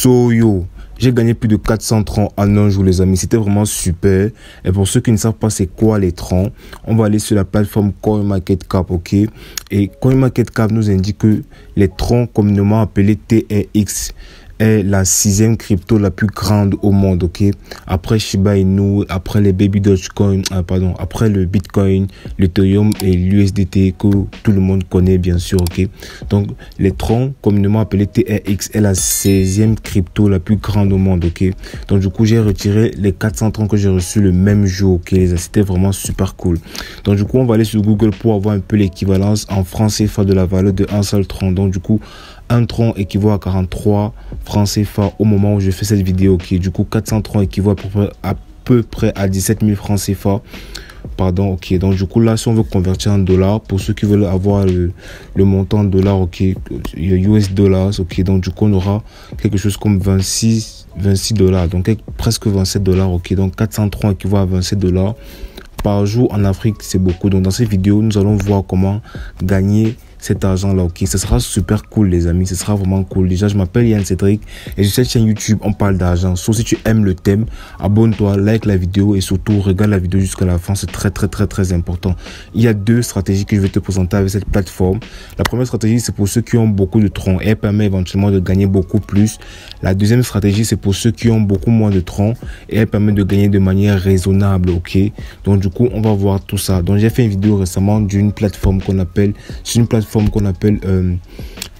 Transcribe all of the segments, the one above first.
Yo, j'ai gagné plus de 400 troncs en un jour, les amis. C'était vraiment super. Et pour ceux qui ne savent pas c'est quoi les troncs, on va aller sur la plateforme CoinMarketCap, ok? Et CoinMarketCap nous indique que les troncs communément appelés TRX est la 6e crypto la plus grande au monde, ok? Après Shiba Inu, après les Baby Dogecoin, après le Bitcoin, l'Ethereum et l'USDT que tout le monde connaît bien sûr, ok? Donc les troncs communément appelés TRX est la 16e crypto la plus grande au monde, ok? Donc du coup j'ai retiré les 400 troncs que j'ai reçus le même jour, ok? C'était vraiment super cool. Donc du coup on va aller sur Google pour avoir un peu l'équivalence en francs CFA de la valeur de un seul tronc. Donc du coup un tronc équivaut à 43 francs CFA au moment où je fais cette vidéo, ok? Du coup 400 troncs équivaut à peu près à 17 000 francs CFA. Pardon, ok. Donc du coup là, si on veut convertir en dollars, pour ceux qui veulent avoir le montant en dollars, ok, US dollars, ok. Donc du coup on aura quelque chose comme 26 dollars, donc presque 27 dollars, ok. Donc 400 troncs équivaut à 27 dollars par jour en Afrique, c'est beaucoup. Donc dans cette vidéo, nous allons voir comment gagner cet argent là, ok? Ce sera super cool les amis, ce sera vraiment cool. Déjà je m'appelle Yann Cédric et sur cette chaîne YouTube on parle d'argent. Sauf si tu aimes le thème, abonne-toi, like la vidéo et surtout regarde la vidéo jusqu'à la fin, c'est très important. Il y a deux stratégies que je vais te présenter avec cette plateforme. La première stratégie c'est pour ceux qui ont beaucoup de troncs et elle permet éventuellement de gagner beaucoup plus. La deuxième stratégie c'est pour ceux qui ont beaucoup moins de troncs et elle permet de gagner de manière raisonnable, ok? Donc du coup on va voir tout ça. Donc j'ai fait une vidéo récemment d'une plateforme qu'on appelle,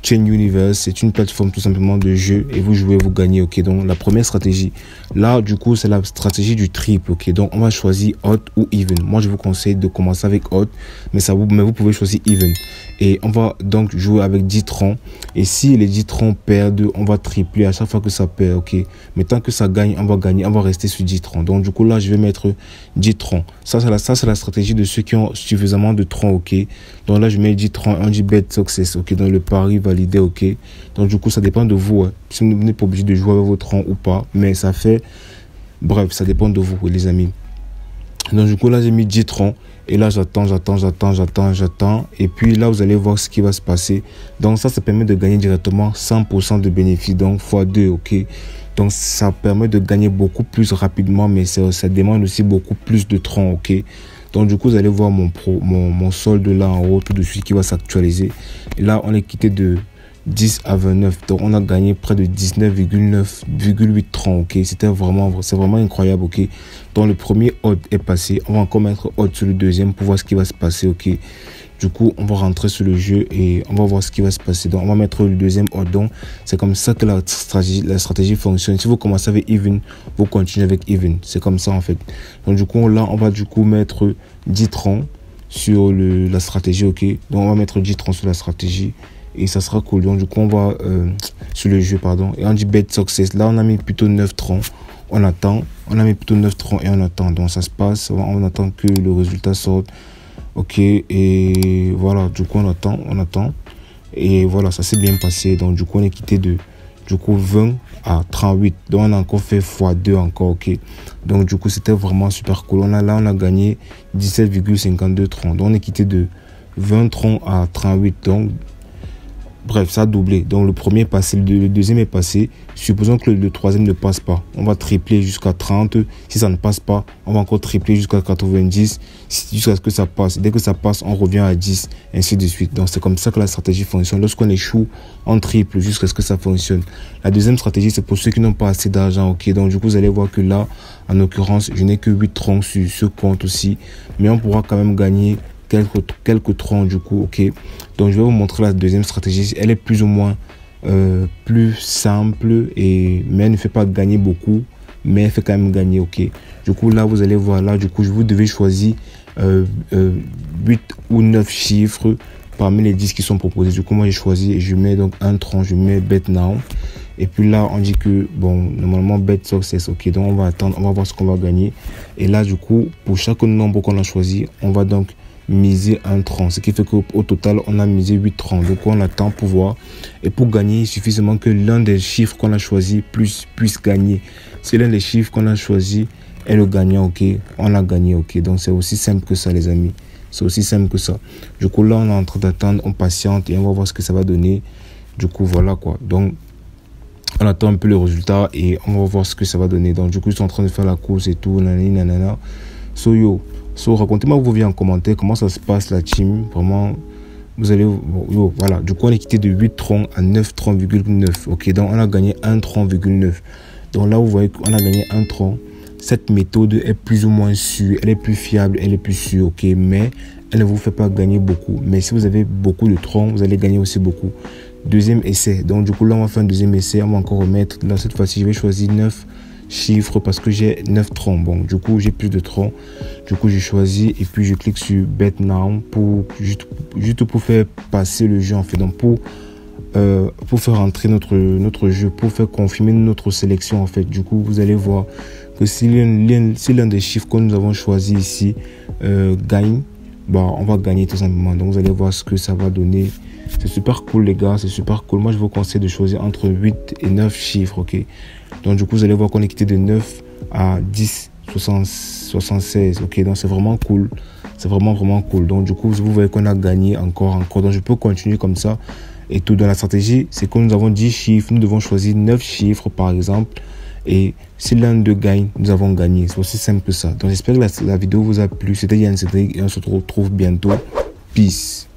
Chain Universe. C'est une plateforme tout simplement de jeu et vous jouez, vous gagnez, ok? Donc la première stratégie là du coup c'est la stratégie du triple, ok? Donc on va choisir odd ou even. Moi je vous conseille de commencer avec odd, mais vous pouvez choisir even et on va donc jouer avec 10 troncs et si les 10 troncs perdent on va tripler à chaque fois que ça perd, ok? Mais tant que ça gagne on va gagner, on va rester sur 10 troncs. Donc du coup là je vais mettre 10 troncs. Ça c'est la stratégie de ceux qui ont suffisamment de troncs, ok? Donc là je mets 10 troncs, on dit bet success, ok? Donc le pari validé, ok? Donc du coup ça dépend de vous, hein. Si vous n'êtes pas obligé de jouer avec vos troncs ou pas, mais ça fait, bref, ça dépend de vous les amis. Donc du coup là j'ai mis 10 troncs et là j'attends et puis là vous allez voir ce qui va se passer. Donc ça permet de gagner directement 100% de bénéfices, donc x2, ok? Donc ça permet de gagner beaucoup plus rapidement, mais ça demande aussi beaucoup plus de troncs, ok? Donc du coup vous allez voir mon solde là en haut tout de suite qui va s'actualiser et là on est quitté de 10 à 29, donc on a gagné près de 19,8 troncs, ok? C'est vraiment incroyable, ok? Donc le premier odd est passé, on va encore mettre odd sur le deuxième pour voir ce qui va se passer, ok? Du coup on va rentrer sur le jeu et on va voir ce qui va se passer. Donc on va mettre le deuxième odd. Donc c'est comme ça que la stratégie fonctionne. Si vous commencez avec even, vous continuez avec even, c'est comme ça en fait. Donc du coup là on va du coup mettre 10 troncs sur la stratégie, ok? Donc on va mettre 10 troncs sur la stratégie et ça sera cool. Donc du coup on va sur le jeu, pardon, et on dit bet success. Là on a mis plutôt 9 troncs, on attend, on a mis plutôt 9 troncs et on attend. Donc ça se passe, on attend que le résultat sorte, ok? Et voilà, du coup on attend et voilà, ça s'est bien passé. Donc du coup on est quitté de 20 à 38, donc on a encore fait x2 encore, ok? Donc du coup c'était vraiment super cool. On a gagné 17,52 troncs, donc on est quitté de 20 troncs à 38, donc bref, ça a doublé. Donc le premier est passé, le deuxième est passé. Supposons que le troisième ne passe pas. On va tripler jusqu'à 30. Si ça ne passe pas, on va encore tripler jusqu'à 90. Jusqu'à ce que ça passe. Dès que ça passe, on revient à 10. Ainsi de suite. Donc c'est comme ça que la stratégie fonctionne. Lorsqu'on échoue, on triple jusqu'à ce que ça fonctionne. La deuxième stratégie, c'est pour ceux qui n'ont pas assez d'argent. Ok, donc du coup, vous allez voir que là, en l'occurrence, je n'ai que 8 troncs sur ce compte aussi. Mais on pourra quand même gagner quelques troncs du coup, ok? Donc je vais vous montrer la deuxième stratégie. Elle est plus ou moins plus simple mais elle ne fait pas gagner beaucoup, mais elle fait quand même gagner, ok? Du coup là vous allez voir, là du coup vous devez choisir 8 ou 9 chiffres parmi les 10 qui sont proposés. Du coup moi j'ai choisi et je mets donc un tronc, je mets bet now. Et puis là, on dit que, bon, normalement, bet success, ok. Donc, on va attendre, on va voir ce qu'on va gagner. Et là, du coup, pour chaque nombre qu'on a choisi, on va donc miser un tronc. Ce qui fait qu'au total, on a misé 8 troncs. Donc, on attend pour voir. Et pour gagner, il suffit seulement que l'un des chiffres qu'on a choisi puisse gagner. C'est l'un des chiffres qu'on a choisi est le gagnant, ok. On a gagné, ok. Donc, c'est aussi simple que ça, les amis. C'est aussi simple que ça. Du coup, là, on est en train d'attendre, on patiente et on va voir ce que ça va donner. Du coup, voilà quoi. Donc, On attend un peu le résultat et on va voir ce que ça va donner. Donc, du coup, ils sont en train de faire la course et tout. Nanana. So, racontez-moi vos vies en commentaire. Comment ça se passe, la team? Vraiment, vous allez... voilà. Du coup, on est quitté de 8 troncs à 9 troncs,9. Ok, donc on a gagné 1 tronc,9. Donc là, vous voyez qu'on a gagné 1 tronc. Cette méthode est plus ou moins sûre. Elle est plus fiable, elle est plus sûre. Ok, mais elle ne vous fait pas gagner beaucoup. Mais si vous avez beaucoup de troncs, vous allez gagner aussi beaucoup. Deuxième essai. Donc, du coup, là, on va faire un deuxième essai. On va encore remettre. Là, cette fois-ci, je vais choisir 9 chiffres parce que j'ai 9 troncs. Bon, du coup, j'ai plus de troncs. Du coup, j'ai choisi et puis je clique sur Bet Now pour juste pour faire passer le jeu, en fait. Donc, pour faire entrer notre jeu, pour faire confirmer notre sélection, en fait. Du coup, vous allez voir que si l'un des chiffres que nous avons choisi ici gagne, bah, on va gagner tout simplement. Donc, vous allez voir ce que ça va donner. C'est super cool, les gars, c'est super cool. Moi, je vous conseille de choisir entre 8 et 9 chiffres, ok? Donc, du coup, vous allez voir qu'on est quitté de 9 à 10, 76, ok? Donc, c'est vraiment cool. C'est vraiment, vraiment cool. Donc, du coup, vous voyez qu'on a gagné encore. Donc, je peux continuer comme ça. Et tout dans la stratégie, c'est comme nous avons 10 chiffres, nous devons choisir 9 chiffres, par exemple. Et si l'un d'eux gagne, nous avons gagné. C'est aussi simple que ça. Donc, j'espère que la vidéo vous a plu. C'était Yann Cédric et on se retrouve bientôt. Peace.